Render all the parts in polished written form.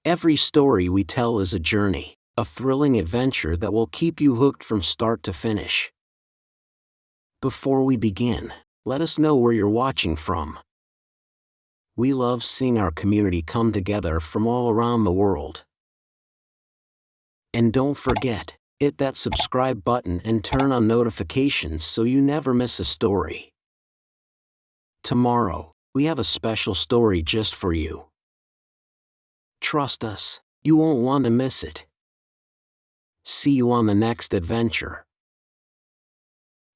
Every story we tell is a journey, a thrilling adventure that will keep you hooked from start to finish. Before we begin, let us know where you're watching from. We love seeing our community come together from all around the world. And don't forget, hit that subscribe button and turn on notifications so you never miss a story. Tomorrow, we have a special story just for you. Trust us, you won't want to miss it. See you on the next adventure.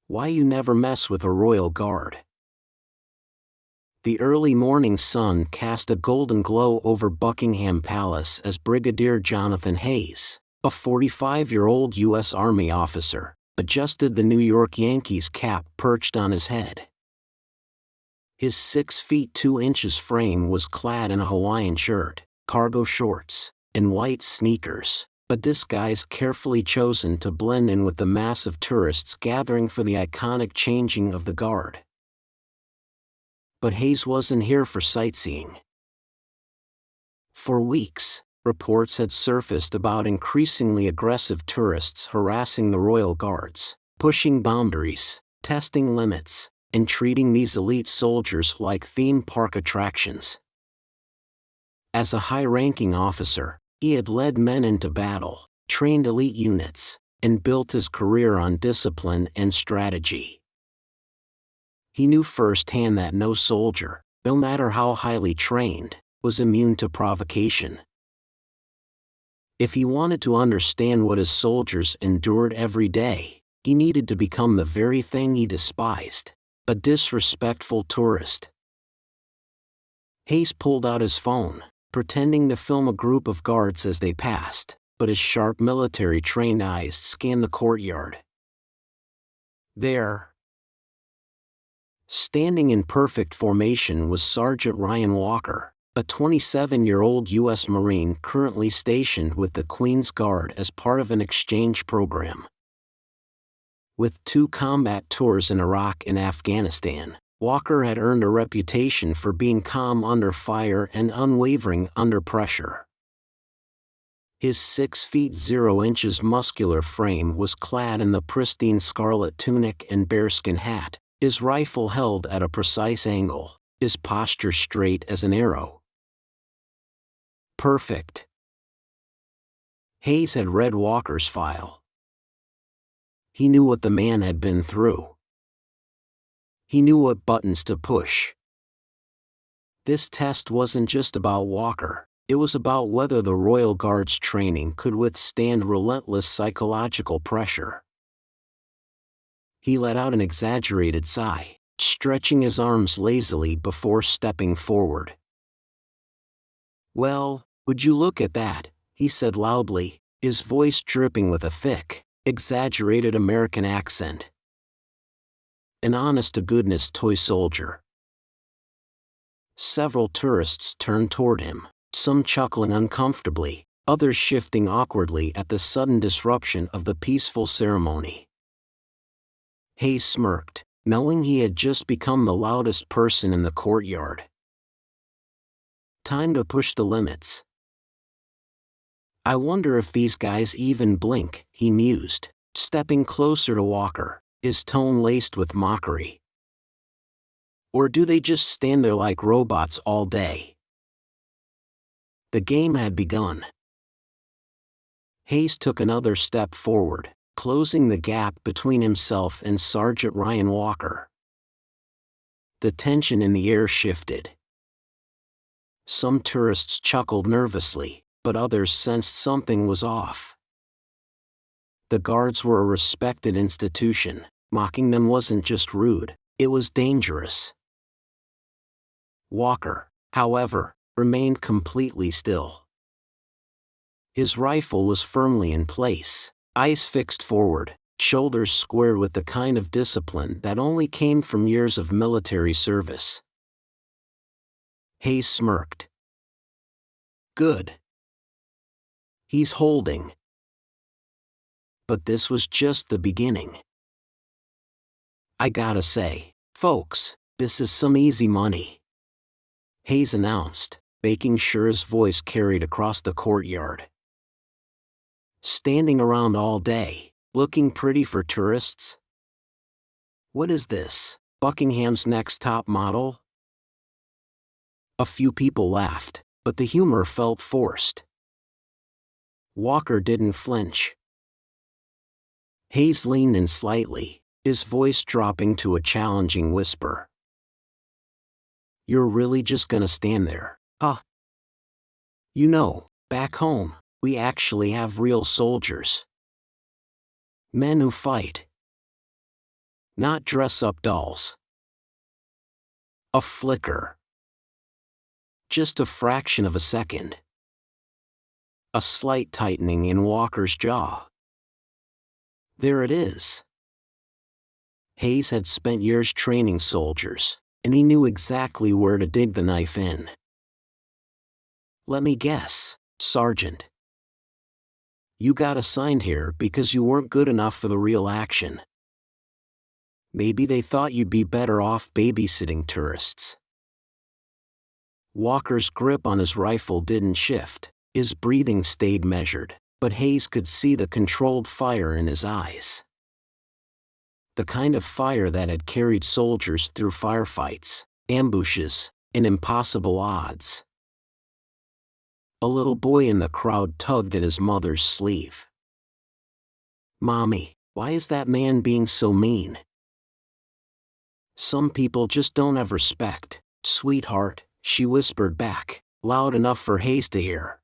Why you never mess with a royal guard. The early morning sun cast a golden glow over Buckingham Palace as Brigadier Jonathan Hayes, a 45-year-old U.S. Army officer, adjusted the New York Yankees cap perched on his head. His 6 feet 2 inches frame was clad in a Hawaiian shirt, cargo shorts, and white sneakers, a disguise carefully chosen to blend in with the mass of tourists gathering for the iconic changing of the guard. But Hayes wasn't here for sightseeing. For weeks, reports had surfaced about increasingly aggressive tourists harassing the royal guards, pushing boundaries, testing limits, and treating these elite soldiers like theme park attractions. As a high-ranking officer, he had led men into battle, trained elite units, and built his career on discipline and strategy. He knew firsthand that no soldier, no matter how highly trained, was immune to provocation. If he wanted to understand what his soldiers endured every day, he needed to become the very thing he despised, a disrespectful tourist. Hayes pulled out his phone, pretending to film a group of guards as they passed, but his sharp military-trained eyes scanned the courtyard. There, standing in perfect formation, was Sergeant Ryan Walker, a 27-year-old U.S. Marine currently stationed with the Queen's Guard as part of an exchange program. With 2 combat tours in Iraq and Afghanistan, Walker had earned a reputation for being calm under fire and unwavering under pressure. His 6 feet 0 inches muscular frame was clad in the pristine scarlet tunic and bearskin hat, his rifle held at a precise angle, his posture straight as an arrow. Perfect. Hayes had read Walker's file. He knew what the man had been through. He knew what buttons to push. This test wasn't just about Walker, it was about whether the Royal Guard's training could withstand relentless psychological pressure. He let out an exaggerated sigh, stretching his arms lazily before stepping forward. "Well, would you look at that," he said loudly, his voice dripping with a thick, exaggerated American accent. An honest-to-goodness toy soldier. Several tourists turned toward him, some chuckling uncomfortably, others shifting awkwardly at the sudden disruption of the peaceful ceremony. Hayes smirked, knowing he had just become the loudest person in the courtyard. Time to push the limits. I wonder if these guys even blink, he mused, stepping closer to Walker, his tone laced with mockery. Or do they just stand there like robots all day? The game had begun. Hayes took another step forward, closing the gap between himself and Sergeant Ryan Walker. The tension in the air shifted. Some tourists chuckled nervously, but others sensed something was off. The guards were a respected institution. Mocking them wasn't just rude, it was dangerous. Walker, however, remained completely still. His rifle was firmly in place, eyes fixed forward, shoulders squared with the kind of discipline that only came from years of military service. Hayes smirked. Good. He's holding. But this was just the beginning. I gotta say, folks, this is some easy money, Hayes announced, making sure his voice carried across the courtyard. Standing around all day, looking pretty for tourists? What is this, Buckingham's next top model? A few people laughed, but the humor felt forced. Walker didn't flinch. Hayes leaned in slightly, his voice dropping to a challenging whisper. You're really just gonna stand there, huh? You know, back home, we actually have real soldiers. Men who fight. Not dress-up dolls. A flicker. Just a fraction of a second. A slight tightening in Walker's jaw. There it is. Hayes had spent years training soldiers, and he knew exactly where to dig the knife in. Let me guess, Sergeant. You got assigned here because you weren't good enough for the real action. Maybe they thought you'd be better off babysitting tourists. Walker's grip on his rifle didn't shift, his breathing stayed measured, but Hayes could see the controlled fire in his eyes. The kind of fire that had carried soldiers through firefights, ambushes, and impossible odds. A little boy in the crowd tugged at his mother's sleeve. Mommy, why is that man being so mean? Some people just don't have respect, sweetheart, she whispered back, loud enough for Hayes to hear.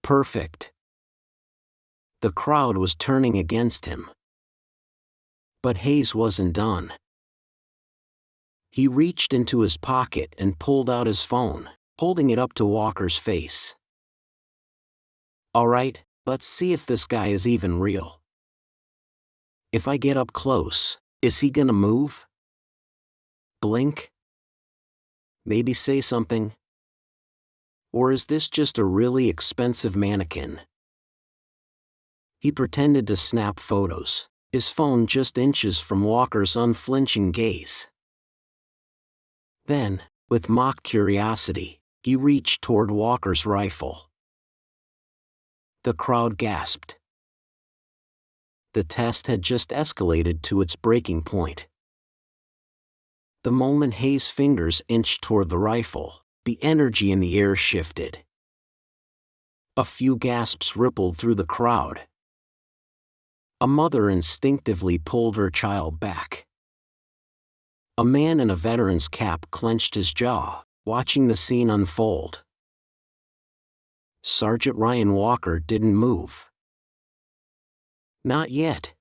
Perfect. The crowd was turning against him. But Hayes wasn't done. He reached into his pocket and pulled out his phone, holding it up to Walker's face. All right, let's see if this guy is even real. If I get up close, is he gonna move? Blink? Maybe say something? Or is this just a really expensive mannequin? He pretended to snap photos, his phone just inches from Walker's unflinching gaze. Then, with mock curiosity, he reached toward Walker's rifle. The crowd gasped. The test had just escalated to its breaking point. The moment Hayes' fingers inched toward the rifle, the energy in the air shifted. A few gasps rippled through the crowd. A mother instinctively pulled her child back. A man in a veteran's cap clenched his jaw, watching the scene unfold. Sergeant Ryan Walker didn't move. Not yet.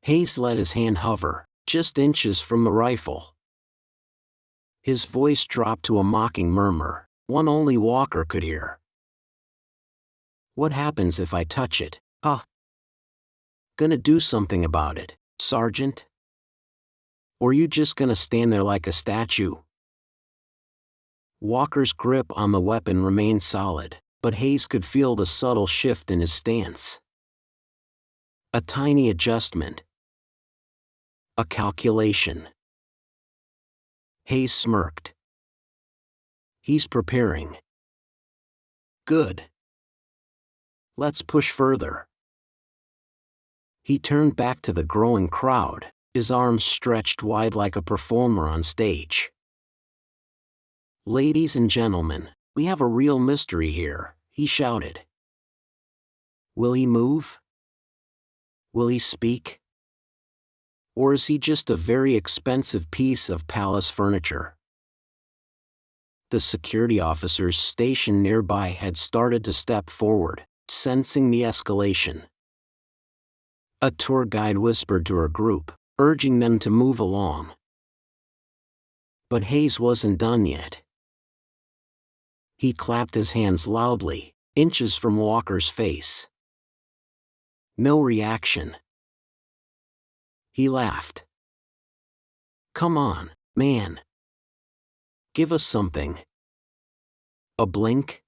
Hayes let his hand hover, just inches from the rifle. His voice dropped to a mocking murmur, one only Walker could hear. What happens if I touch it, huh? Gonna do something about it, Sergeant? Or you just gonna stand there like a statue? Walker's grip on the weapon remained solid, but Hayes could feel the subtle shift in his stance. A tiny adjustment. A calculation. Hayes smirked. He's preparing. Good. Let's push further. He turned back to the growing crowd, his arms stretched wide like a performer on stage. Ladies and gentlemen, we have a real mystery here, he shouted. Will he move? Will he speak? Or is he just a very expensive piece of palace furniture? The security officers stationed nearby had started to step forward, sensing the escalation. A tour guide whispered to her group, urging them to move along. But Hayes wasn't done yet. He clapped his hands loudly, inches from Walker's face. No reaction. He laughed. Come on, man. Give us something. A blink?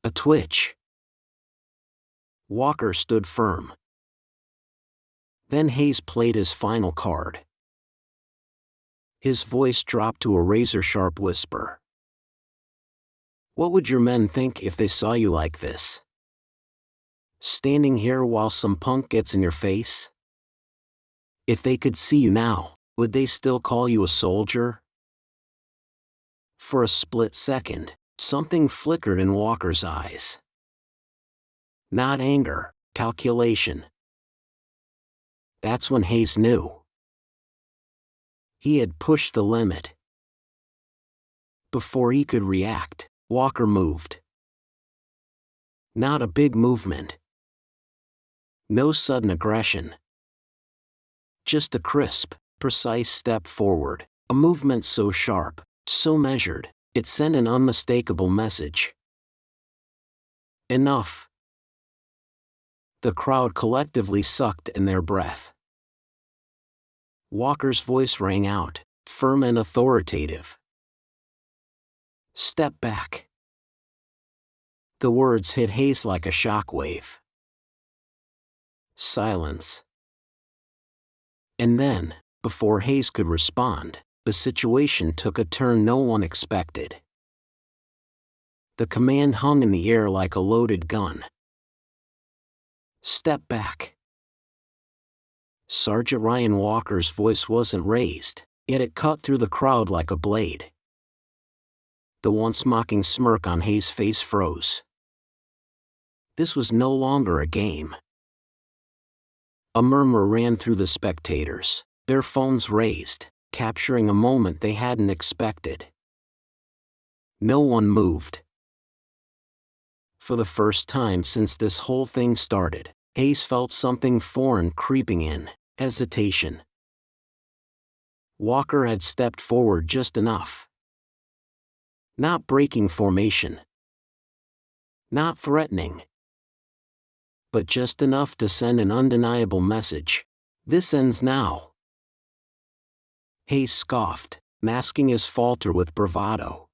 A twitch? Walker stood firm. Then Hayes played his final card. His voice dropped to a razor-sharp whisper. "What would your men think if they saw you like this? Standing here while some punk gets in your face? If they could see you now, would they still call you a soldier?" For a split second, something flickered in Walker's eyes. Not anger, calculation. That's when Hayes knew. He had pushed the limit. Before he could react, Walker moved. Not a big movement. No sudden aggression. Just a crisp, precise step forward, a movement so sharp, so measured, it sent an unmistakable message. Enough. The crowd collectively sucked in their breath. Walker's voice rang out, firm and authoritative. "Step back." The words hit Hayes like a shockwave. Silence. And then, before Hayes could respond, the situation took a turn no one expected. The command hung in the air like a loaded gun. "Step back." Sergeant Ryan Walker's voice wasn't raised, yet it cut through the crowd like a blade. The once mocking smirk on Hayes' face froze. This was no longer a game. A murmur ran through the spectators, their phones raised, capturing a moment they hadn't expected. No one moved. For the first time since this whole thing started, Hayes felt something foreign creeping in, hesitation. Walker had stepped forward just enough. Not breaking formation. Not threatening. But just enough to send an undeniable message. This ends now. Hayes scoffed, masking his falter with bravado.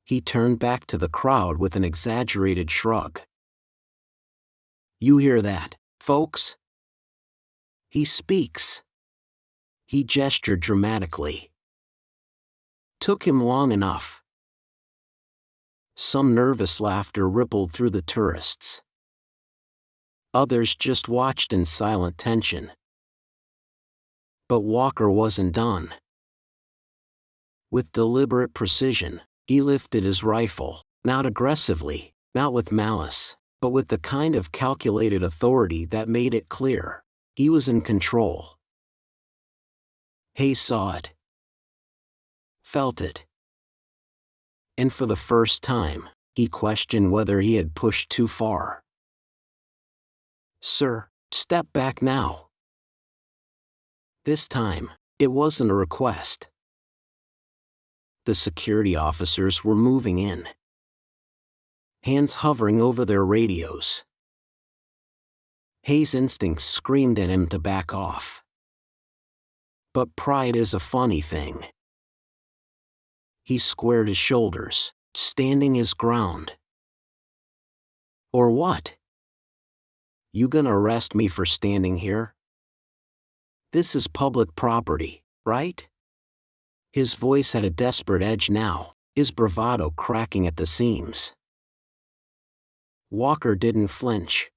He turned back to the crowd with an exaggerated shrug. "You hear that, folks? He speaks." He gestured dramatically. "Took him long enough." Some nervous laughter rippled through the tourists. Others just watched in silent tension. But Walker wasn't done. With deliberate precision, he lifted his rifle, not aggressively, not with malice, but with the kind of calculated authority that made it clear he was in control. Hayes saw it. Felt it. And for the first time, he questioned whether he had pushed too far. "Sir, step back now." This time, it wasn't a request. The security officers were moving in. Hands hovering over their radios. Hayes' instincts screamed at him to back off. But pride is a funny thing. He squared his shoulders, standing his ground. "Or what? You gonna arrest me for standing here? This is public property, right?" His voice had a desperate edge now, his bravado cracking at the seams. Walker didn't flinch.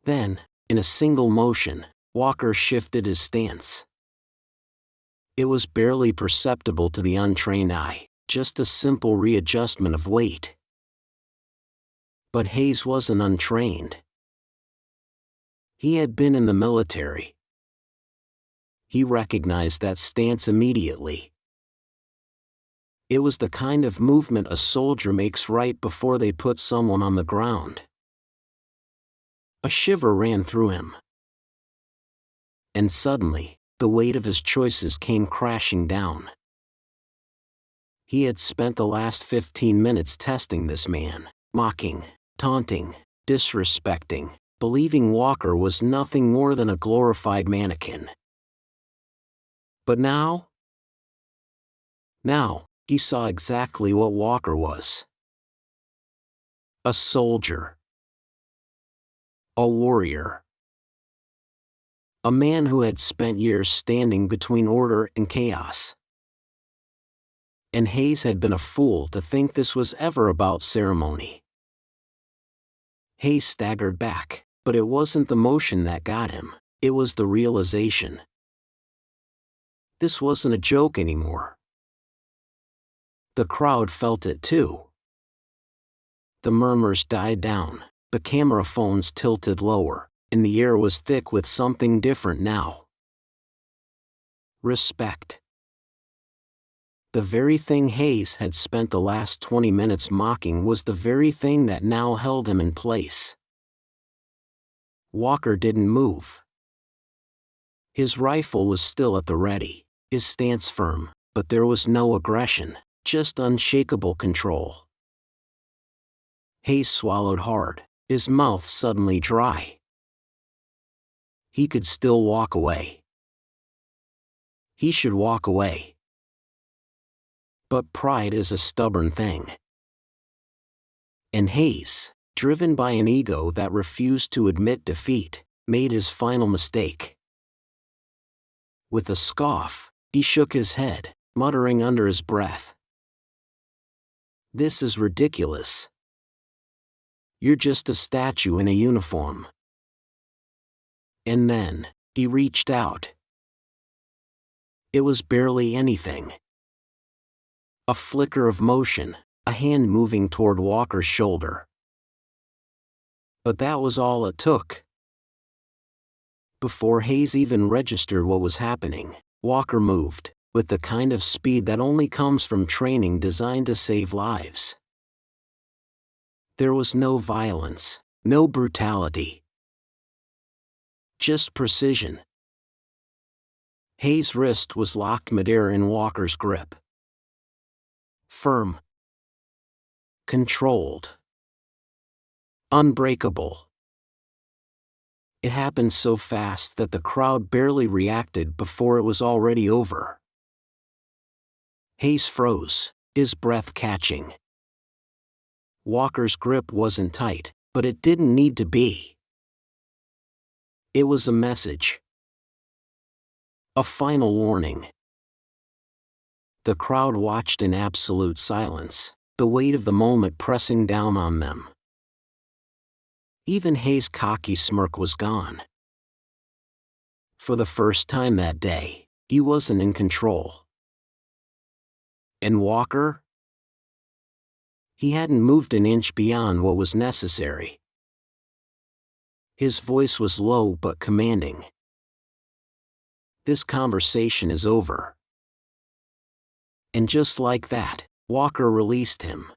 Then, in a single motion, Walker shifted his stance. It was barely perceptible to the untrained eye, just a simple readjustment of weight. But Hayes wasn't untrained. He had been in the military. He recognized that stance immediately. It was the kind of movement a soldier makes right before they put someone on the ground. A shiver ran through him. And suddenly, the weight of his choices came crashing down. He had spent the last 15 minutes testing this man, mocking, taunting, disrespecting, believing Walker was nothing more than a glorified mannequin. But now, he saw exactly what Walker was. A soldier. A warrior. A man who had spent years standing between order and chaos. And Hayes had been a fool to think this was ever about ceremony. Hayes staggered back, but it wasn't the motion that got him, it was the realization. This wasn't a joke anymore. The crowd felt it too. The murmurs died down, the camera phones tilted lower, and the air was thick with something different now. Respect. The very thing Hayes had spent the last 20 minutes mocking was the very thing that now held him in place. Walker didn't move. His rifle was still at the ready, his stance firm, but there was no aggression, just unshakable control. Hayes swallowed hard, his mouth suddenly dry. He could still walk away. He should walk away. But pride is a stubborn thing. And Hayes, driven by an ego that refused to admit defeat, made his final mistake. With a scoff, he shook his head, muttering under his breath, "This is ridiculous. You're just a statue in a uniform." And then, he reached out. It was barely anything. A flicker of motion, a hand moving toward Walker's shoulder. But that was all it took. Before Hayes even registered what was happening, Walker moved, with the kind of speed that only comes from training designed to save lives. There was no violence, no brutality. Just precision. Hayes' wrist was locked midair in Walker's grip. Firm. Controlled. Unbreakable. It happened so fast that the crowd barely reacted before it was already over. Hayes froze, his breath catching. Walker's grip wasn't tight, but it didn't need to be. It was a message. A final warning. The crowd watched in absolute silence, the weight of the moment pressing down on them. Even Hayes' cocky smirk was gone. For the first time that day, he wasn't in control. And Walker? He hadn't moved an inch beyond what was necessary. His voice was low but commanding. "This conversation is over." And just like that, Walker released him.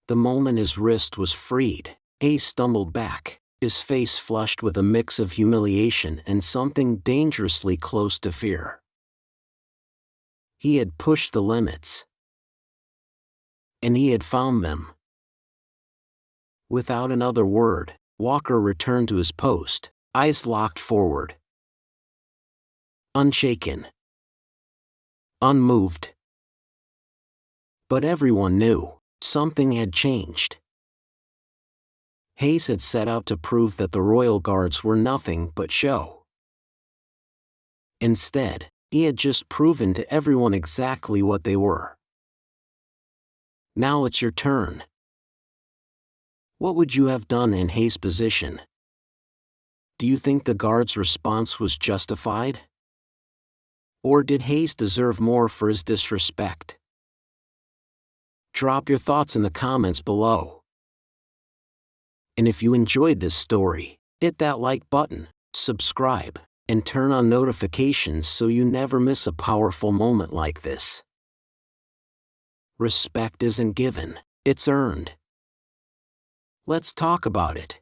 The moment his wrist was freed, Hayes stumbled back, his face flushed with a mix of humiliation and something dangerously close to fear. He had pushed the limits. And he had found them. Without another word, Walker returned to his post, eyes locked forward. Unshaken. Unmoved. But everyone knew, something had changed. Hayes had set out to prove that the Royal Guards were nothing but show. Instead, he had just proven to everyone exactly what they were. Now it's your turn. What would you have done in Hayes' position? Do you think the guards' response was justified? Or did Hayes deserve more for his disrespect? Drop your thoughts in the comments below. And if you enjoyed this story, hit that like button, subscribe, and turn on notifications so you never miss a powerful moment like this. Respect isn't given, it's earned. Let's talk about it.